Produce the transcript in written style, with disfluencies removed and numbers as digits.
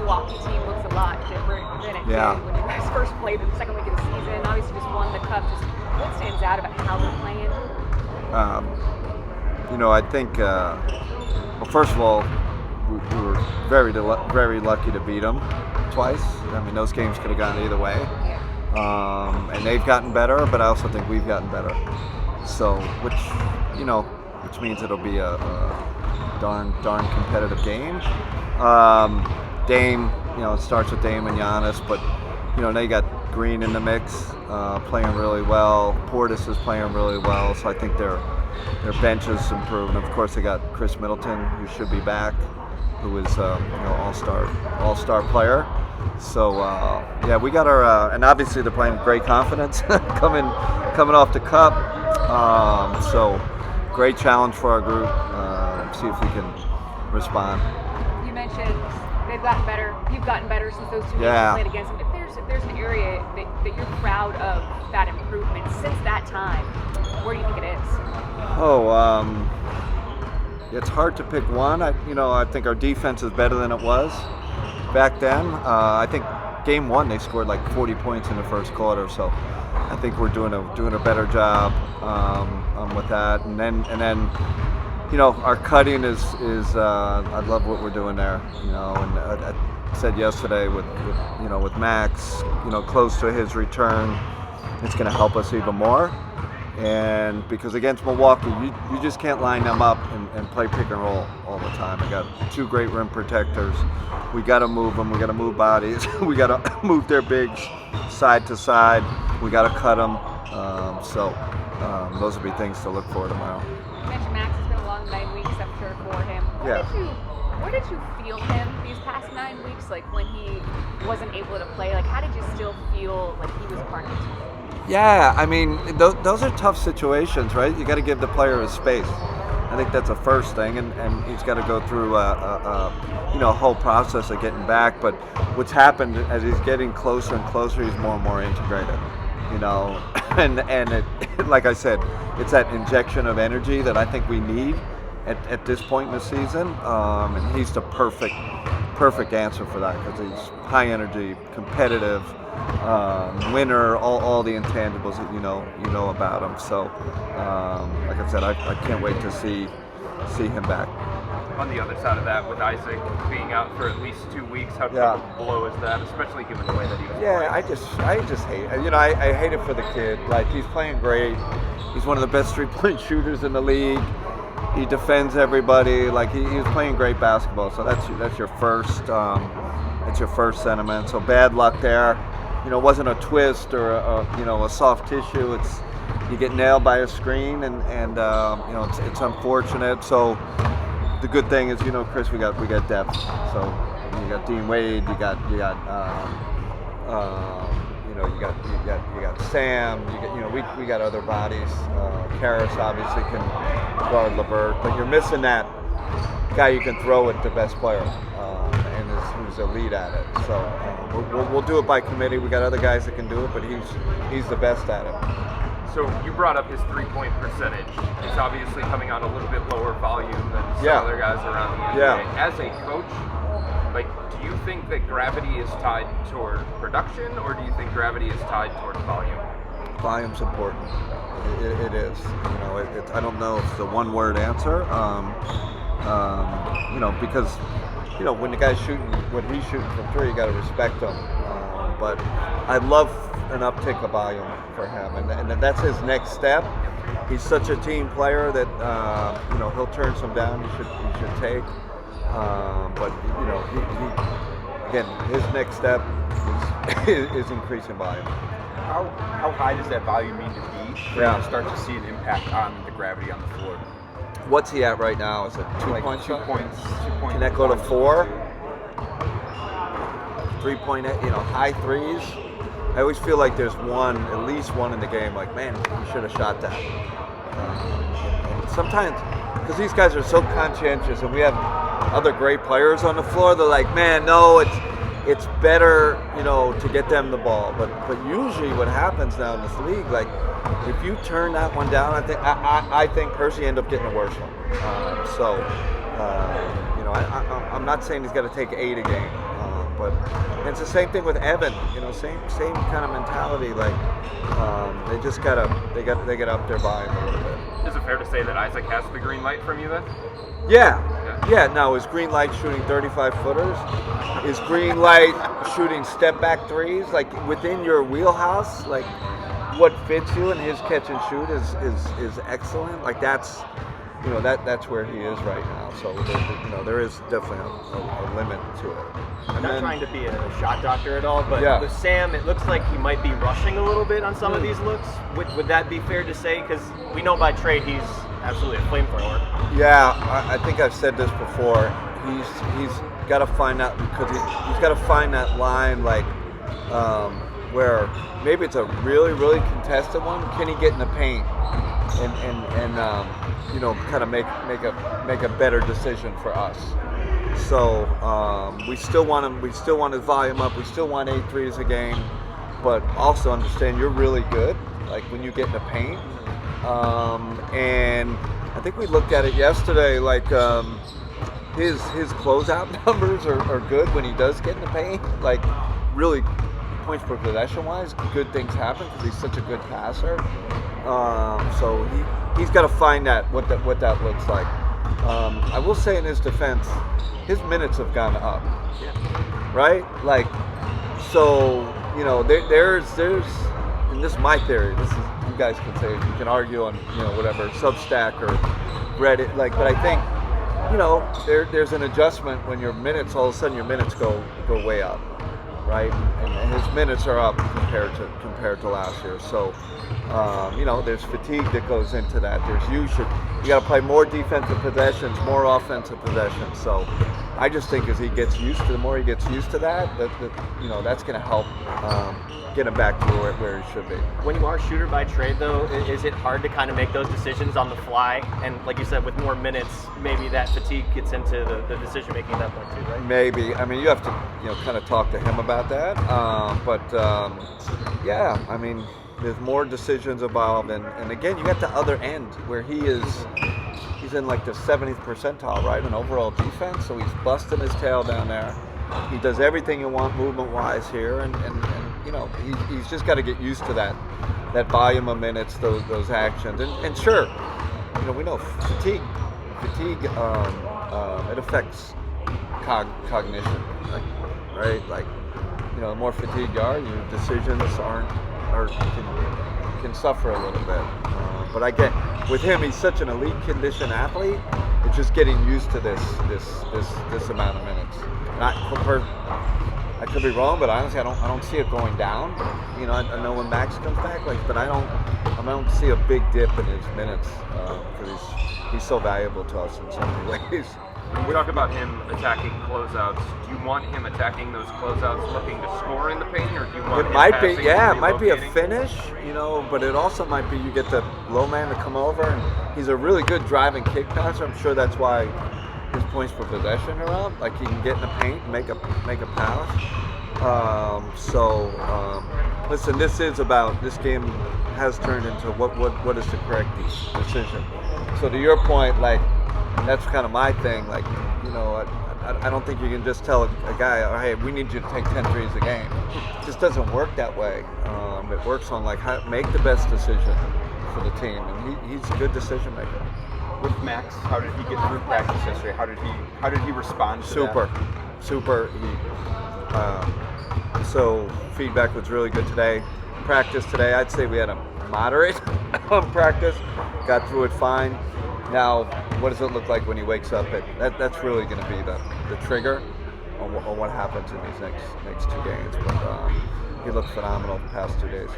Milwaukee team looks a lot different than it did when you guys first played in the second week of the season. Obviously, just won the cup. Just what stands out about how they're playing? I think, first of all, we were very lucky to beat them twice. I mean, those games could have gone either way. And they've gotten better, but I also think we've gotten better. So, which means it'll be a darn competitive game. Dame, it starts with Dame and Giannis, but now you got Green in the mix, playing really well. Portis is playing really well, so I think their bench has improved. And of course, they got Chris Middleton, who should be back, who is all-star player. So we got our and obviously they're playing with great confidence coming off the cup. So great challenge for our group. See if we can respond. You mentioned they've gotten better. You've gotten better since those two games you played against them. If there's an area that you're proud of that improvement since that time, where do you think it is? It's hard to pick one. I think our defense is better than it was back then. I think game one they scored like 40 points in the first quarter, so I think we're doing a better job with that. And then our cutting is I love what we're doing there. And I said yesterday with Max, close to his return, it's going to help us even more. And because against Milwaukee, you just can't line them up and play pick and roll all the time. I got two great rim protectors. We got to move them. We got to move bodies. We got to move their bigs side to side. We got to cut them. So those will be things to look for tomorrow. You mentioned Max. It's been a long 9 weeks, I'm sure, for him. Where did you feel him these past 9 weeks? Like when he wasn't able to play, like how did you still feel like he was a part of the team? Yeah, I mean, those are tough situations, right? You got to give the player his space. I think that's the first thing, and he's got to go through a whole process of getting back. But what's happened as he's getting closer and closer, he's more and more integrated. And it, like I said, it's that injection of energy that I think we need at this point in the season, and he's the perfect answer for that because he's high energy, competitive. Winner, all the intangibles that you know about him. So, like I said, I can't wait to see him back. On the other side of that, with Isaac being out for at least 2 weeks, how tough a blow is that, especially given the way that he was playing? I just hate it. I hate it for the kid. Like, he's playing great. He's one of the best three-point shooters in the league. He defends everybody. Like, he's playing great basketball. So that's your first sentiment. So bad luck there. It wasn't a twist or a soft tissue. It's you get nailed by a screen, and it's unfortunate. So the good thing is, Chris, we got depth. So you got Dean Wade, you got Sam. We got other bodies. Karras obviously can guard LeVert, but you're missing that guy you can throw at the best player, and who's elite at it. So. We'll do it by committee. We got other guys that can do it, but he's the best at it. So you brought up his three-point percentage. It's obviously coming on a little bit lower volume than some other guys around the NBA. Yeah. As a coach, do you think that gravity is tied toward production, or do you think gravity is tied toward volume? Volume's important. It is. I don't know if it's the one-word answer. Because. When the guy's shooting what he's shooting from three, you got to respect him. But I love an uptick of volume for him, and that's his next step. He's such a team player that he'll turn some down. He should take. But he his next step is increasing volume. How high does that volume need to be for you to start to see an impact on the gravity on the floor? What's he at right now? Is it 2 points? 2 points. Can that go to 4? 3.8, high threes. I always feel like there's at least one in the game, like, man, you should have shot that. And sometimes, because these guys are so conscientious and we have other great players on the floor, they're like, man, no, it's better, to get them the ball. But usually what happens now in this league, like, if you turn that one down, I think personally you end up getting a worse one. I'm not saying he's got to take 8 a game, But and it's the same thing with Evan. Same kind of mentality. Like they just gotta up their volume a little bit. Is it fair to say that Isaac has the green light from you then? Yeah. Now is green light shooting 35 footers? Is green light shooting step back threes? Like within your wheelhouse? Like what fits you, and his catch and shoot is excellent. Like that's where he is right now. So there is definitely a limit to it. I'm not trying to be a shot doctor at all, but with Sam, it looks like he might be rushing a little bit on some of these looks. Would that be fair to say? Because we know by trade he's absolutely a flamethrower. Yeah, I think I've said this before. He's got to find out, because he's got to find that line, like where maybe it's a really, really contested one. Can he get in the paint and kind of make a better decision for us? So we still want him. We still want his volume up. We still want 8 threes a game, but also understand you're really good. Like when you get in the paint, and I think we looked at it yesterday. Like his closeout numbers are good when he does get in the paint. Like really, points per possession wise, good things happen because he's such a good passer. So he's got to find what that looks like. I will say in his defense, his minutes have gone up. Yeah. Right? Like, so there's and this is my theory. This is, you guys can say, you can argue on whatever Substack or Reddit. Like, but I think there's an adjustment when your minutes, all of a sudden your minutes go way up, right? And his minutes are up compared to last year. So there's fatigue that goes into that. You got to play more defensive possessions, more offensive possessions. So I just think as he gets used to, the more he gets used to that's going to help get him back to where he should be. When you are a shooter by trade, though, is it hard to kind of make those decisions on the fly? And like you said, with more minutes, maybe that fatigue gets into the decision making at that point too, right? Maybe. I mean, you have to kind of talk to him about that. Yeah. I mean, there's more decisions involved, and again, you got the other end where he's in like the 70th percentile, right, in overall defense. So he's busting his tail down there. He does everything you want movement-wise here, and he's just got to get used to that volume of minutes, those actions, and sure, we know fatigue, it affects cognition, right? Like, the more fatigued you are, your decisions can suffer a little bit. But I get with him, he's such an elite condition athlete. It's just getting used to this amount of minutes. I could be wrong, but honestly, I don't see it going down. I know when Max comes back, but I don't see a big dip in his minutes because he's so valuable to us in so many ways. When we talk about him attacking closeouts, do you want him attacking those closeouts looking to score in the paint, or do you want it might be a finish, but it also might be you get the low man to come over, and he's a really good driving kick passer. I'm sure that's why his points per possession are up. Like he can get in the paint and make a pass. Listen, this game has turned into what is the correct decision. So to your point, like, that's kind of my thing. Like, I don't think you can just tell a guy, oh, hey, we need you to take 10 threes a game. It just doesn't work that way. It works on like how make the best decision for the team, and he's a good decision maker. With Max, how did he get through practice yesterday? How did he respond to that? Super. So feedback was really good today. Practice today, I'd say we had a moderate practice. Got through it fine. Now, what does it look like when he wakes up? That's really going to be the trigger on what happens in these next 2 games. But he looked phenomenal the past 2 days.